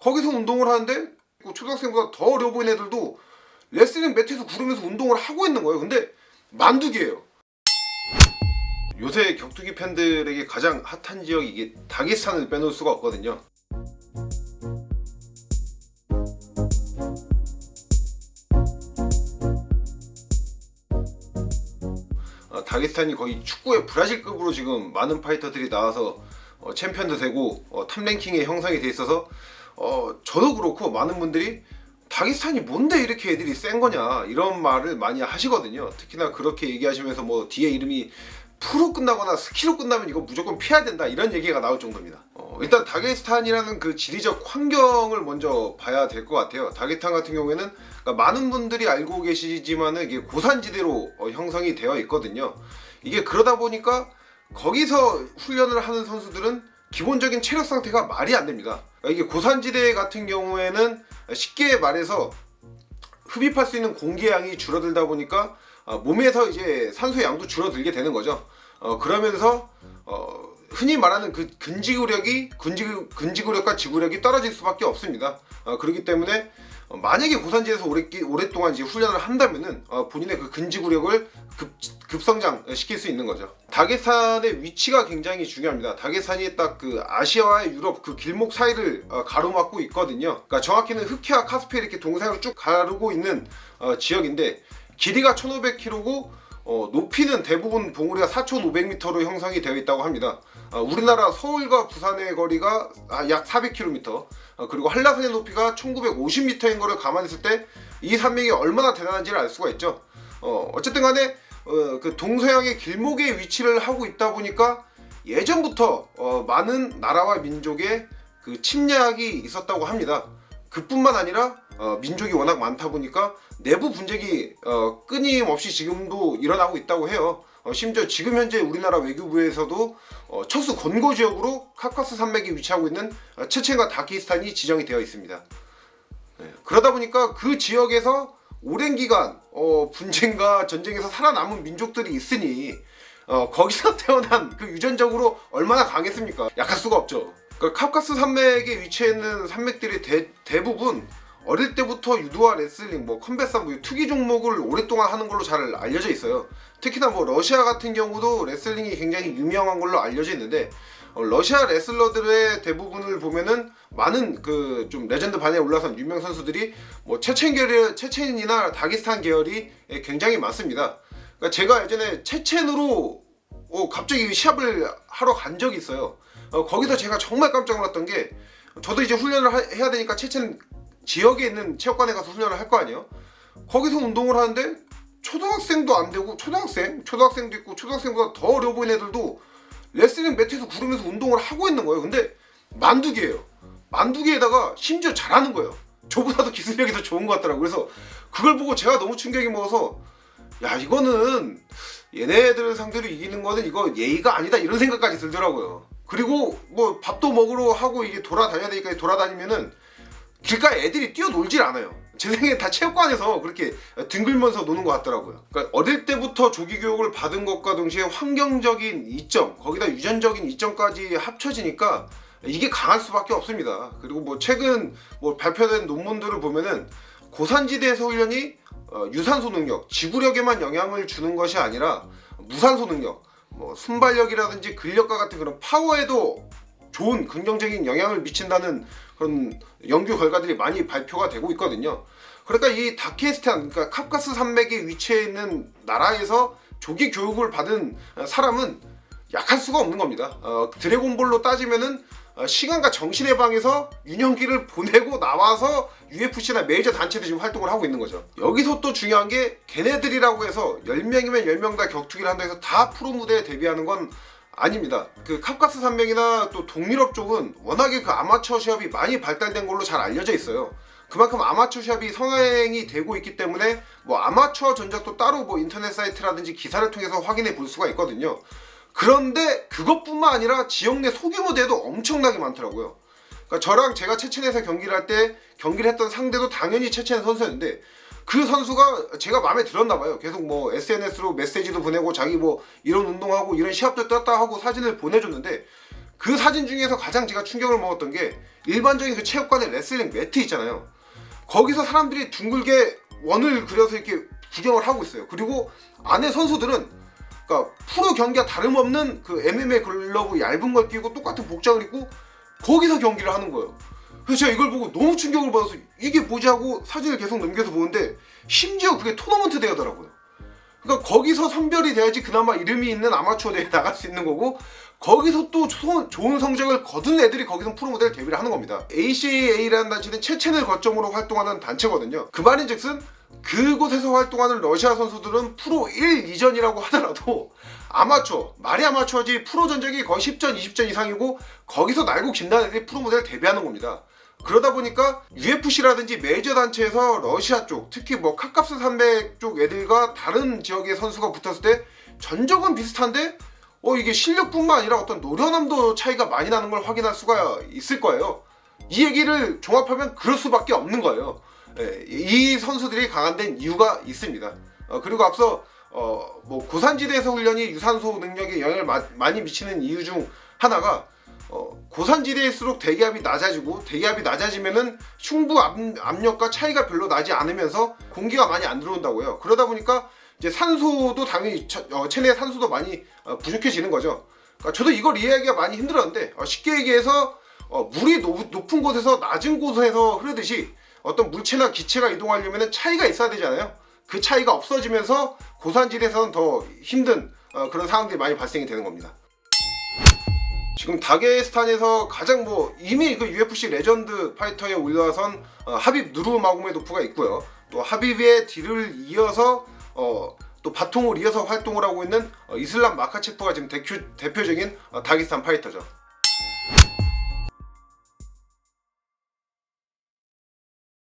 거기서 운동을 하는데 초등학생보다 더 어려 보이는 애들도 레슬링 매트에서 구르면서 운동을 하고 있는 거예요. 근데 만두기예요. 요새 격투기 팬들에게 가장 핫한 지역이 이게 다게스탄을 빼놓을 수가 없거든요. 다게스탄이 거의 축구의 브라질급으로 지금 많은 파이터들이 나와서 챔피언도 되고 탑랭킹에 형성이 돼 있어서 저도 그렇고 많은 분들이 다게스탄이 뭔데 이렇게 애들이 센 거냐 이런 말을 많이 하시거든요. 특히나 그렇게 얘기하시면서 뭐 뒤에 이름이 프로 끝나거나 스키로 끝나면 이거 무조건 피해야 된다 이런 얘기가 나올 정도입니다. 일단 다게스탄이라는 그 지리적 환경을 먼저 봐야 될 것 같아요. 다게스탄 같은 경우에는 그러니까 많은 분들이 알고 계시지만은 이게 고산지대로 형성이 되어 있거든요. 이게 그러다 보니까 거기서 훈련을 하는 선수들은 기본적인 체력 상태가 말이 안 됩니다. 그러니까 이게 고산지대 같은 경우에는 쉽게 말해서 흡입할 수 있는 공기의 양이 줄어들다 보니까 몸에서 이제 산소의 양도 줄어들게 되는 거죠. 그러면서 흔히 말하는 그 근지구력과 지구력이 떨어질 수밖에 없습니다. 그렇기 때문에 만약에 고산지에서 오랫동안 이제 훈련을 한다면은 본인의 그 근지구력을 급성장 시킬 수 있는 거죠. 다게스탄의 위치가 굉장히 중요합니다. 다게스탄이 딱 그 아시아와 유럽 그 길목 사이를 가로막고 있거든요. 그러니까 정확히는 흑해와 카스피해 이렇게 동상으로 쭉 가르고 있는 지역인데 길이가 1,500km고 높이는 대부분 봉우리가 4,500m로 형성이 되어 있다고 합니다. 우리나라 서울과 부산의 거리가 약 400km, 그리고 한라산의 높이가 1950m인 거를 감안했을 때 이 산맥이 얼마나 대단한지를 알 수가 있죠. 어쨌든 간에 그 동서양의 길목에 위치를 하고 있다 보니까 예전부터 많은 나라와 민족의 그 침략이 있었다고 합니다. 그뿐만 아니라 민족이 워낙 많다 보니까 내부 분쟁이 끊임없이 지금도 일어나고 있다고 해요. 심지어 지금 현재 우리나라 외교부에서도 척수 건고 지역으로 카카스 산맥에 위치하고 있는 체첸과 다게스탄이 지정이 되어 있습니다. 그러다 보니까 그 지역에서 오랜 기간 분쟁과 전쟁에서 살아남은 민족들이 있으니 거기서 태어난 그 유전적으로 얼마나 강했습니까? 약할 수가 없죠. 그러니까 카카스 산맥에 위치해 있는 산맥들이 대부분 어릴 때부터 유도와 레슬링, 뭐 컴뱃삼, 뭐 투기 종목을 오랫동안 하는 걸로 잘 알려져 있어요. 특히나 뭐 러시아 같은 경우도 레슬링이 굉장히 유명한 걸로 알려져 있는데 러시아 레슬러들의 대부분을 보면은 많은 그 좀 레전드 반에 올라선 유명 선수들이 뭐 체첸이나 다게스탄 계열이 굉장히 많습니다. 그러니까 제가 예전에 체첸으로 갑자기 시합을 하러 간 적이 있어요. 거기서 제가 정말 깜짝 놀랐던 게 저도 이제 훈련을 해야 되니까 체첸 지역에 있는 체육관에 가서 훈련을 할 거 아니에요. 거기서 운동을 하는데 초등학생도 안 되고 초등학생도 있고 초등학생보다 더 어려 보이는 애들도 레슬링 매트에서 구르면서 운동을 하고 있는 거예요. 근데 만두기예요. 만두기에다가 심지어 잘하는 거예요. 저보다도 기술력이 더 좋은 것 같더라고요. 그래서 그걸 보고 제가 너무 충격이 먹어서 야 이거는 얘네들 상대로 이기는 거는 이거 예의가 아니다 이런 생각까지 들더라고요. 그리고 뭐 밥도 먹으러 하고 이게 돌아다녀야 되니까 돌아다니면은 길가에 애들이 뛰어놀질 않아요. 제 생각에 다 체육관에서 그렇게 뒹굴면서 노는 것 같더라고요. 그러니까 어릴 때부터 조기 교육을 받은 것과 동시에 환경적인 이점, 거기다 유전적인 이점까지 합쳐지니까 이게 강할 수밖에 없습니다. 그리고 뭐 최근 뭐 발표된 논문들을 보면은 고산지대에서 훈련이 유산소 능력, 지구력에만 영향을 주는 것이 아니라 무산소 능력, 뭐 순발력이라든지 근력과 같은 그런 파워에도 좋은 긍정적인 영향을 미친다는 그런 연구 결과들이 많이 발표가 되고 있거든요. 그러니까 이 다게스탄, 그러니까 카카스 산맥에 위치해 있는 나라에서 조기 교육을 받은 사람은 약할 수가 없는 겁니다. 드래곤볼로 따지면은 시간과 정신의 방에서 유년기를 보내고 나와서 UFC나 메이저 단체도 지금 활동을 하고 있는 거죠. 여기서 또 중요한 게 걔네들이라고 해서 10명이면 10명 다 격투기를 한다 해서 다 프로 무대에 데뷔하는 건 아닙니다. 그 카카스 산맥이나 또 동유럽 쪽은 워낙에 그 아마추어 시합이 많이 발달된 걸로 잘 알려져 있어요. 그만큼 아마추어 시합이 성행이 되고 있기 때문에 뭐 아마추어 전적도 따로 뭐 인터넷 사이트라든지 기사를 통해서 확인해 볼 수가 있거든요. 그런데 그것뿐만 아니라 지역 내 소규모 대회도 엄청나게 많더라고요. 그러니까 저랑 제가 체첸에서 경기를 할 때 경기를 했던 상대도 당연히 체첸 선수였는데 그 선수가 제가 마음에 들었나 봐요. 계속 뭐 SNS로 메시지도 보내고 자기 뭐 이런 운동하고 이런 시합도 떴다 하고 사진을 보내줬는데 그 사진 중에서 가장 제가 충격을 먹었던 게 일반적인 그 체육관의 레슬링 매트 있잖아요. 거기서 사람들이 둥글게 원을 그려서 이렇게 구경을 하고 있어요. 그리고 안에 선수들은 그러니까 프로 경기와 다름없는 그 MMA 글러브 얇은 걸 끼고 똑같은 복장을 입고 거기서 경기를 하는 거예요. 그래서 제가 이걸 보고 너무 충격을 받아서 이게 뭐지 하고 사진을 계속 넘겨서 보는데 심지어 그게 토너먼트 대회더라고요. 그러니까 거기서 선별이 돼야지 그나마 이름이 있는 아마추어 대회에 나갈 수 있는 거고, 거기서 또 좋은 성적을 거둔 애들이 거기서 프로모델 데뷔를 하는 겁니다. ACA라는 단체는 체첸을 거점으로 활동하는 단체거든요. 그 말인즉슨 그곳에서 활동하는 러시아 선수들은 프로 1, 2전이라고 하더라도 아마추어, 말이 아마추어지 프로 전적이 거의 10전, 20전 이상이고 거기서 날고 긴다는 애들이 프로모델 데뷔하는 겁니다. 그러다 보니까 UFC라든지 메이저 단체에서 러시아 쪽, 특히 뭐 카캅스 산맥 쪽 애들과 다른 지역의 선수가 붙었을 때 전적은 비슷한데 이게 실력뿐만 아니라 어떤 노련함도 차이가 많이 나는 걸 확인할 수가 있을 거예요. 이 얘기를 종합하면 그럴 수밖에 없는 거예요. 이 선수들이 강한데는 이유가 있습니다. 그리고 앞서 뭐 고산지대에서 훈련이 유산소 능력에 영향을 많이 미치는 이유 중 하나가 고산지대일수록 대기압이 낮아지고, 대기압이 낮아지면은 흉부 압력과 차이가 별로 나지 않으면서 공기가 많이 안 들어온다고요. 그러다 보니까 이제 산소도 당연히 체내 산소도 많이 부족해지는 거죠. 그러니까 저도 이걸 이해하기가 많이 힘들었는데, 쉽게 얘기해서 물이 높은 곳에서 낮은 곳에서 흐르듯이 어떤 물체나 기체가 이동하려면 차이가 있어야 되잖아요. 그 차이가 없어지면서 고산지대에서는 더 힘든 그런 상황들이 많이 발생이 되는 겁니다. 지금 다게스탄에서 가장 이미 그 UFC 레전드 파이터에 올라선 하빕 누르마고메도프가 있고요. 또 하빕의 뒤를 이어서 또 바통을 이어서 활동을 하고 있는 이슬람 마카체프가 지금 대표적인 다게스탄 파이터죠.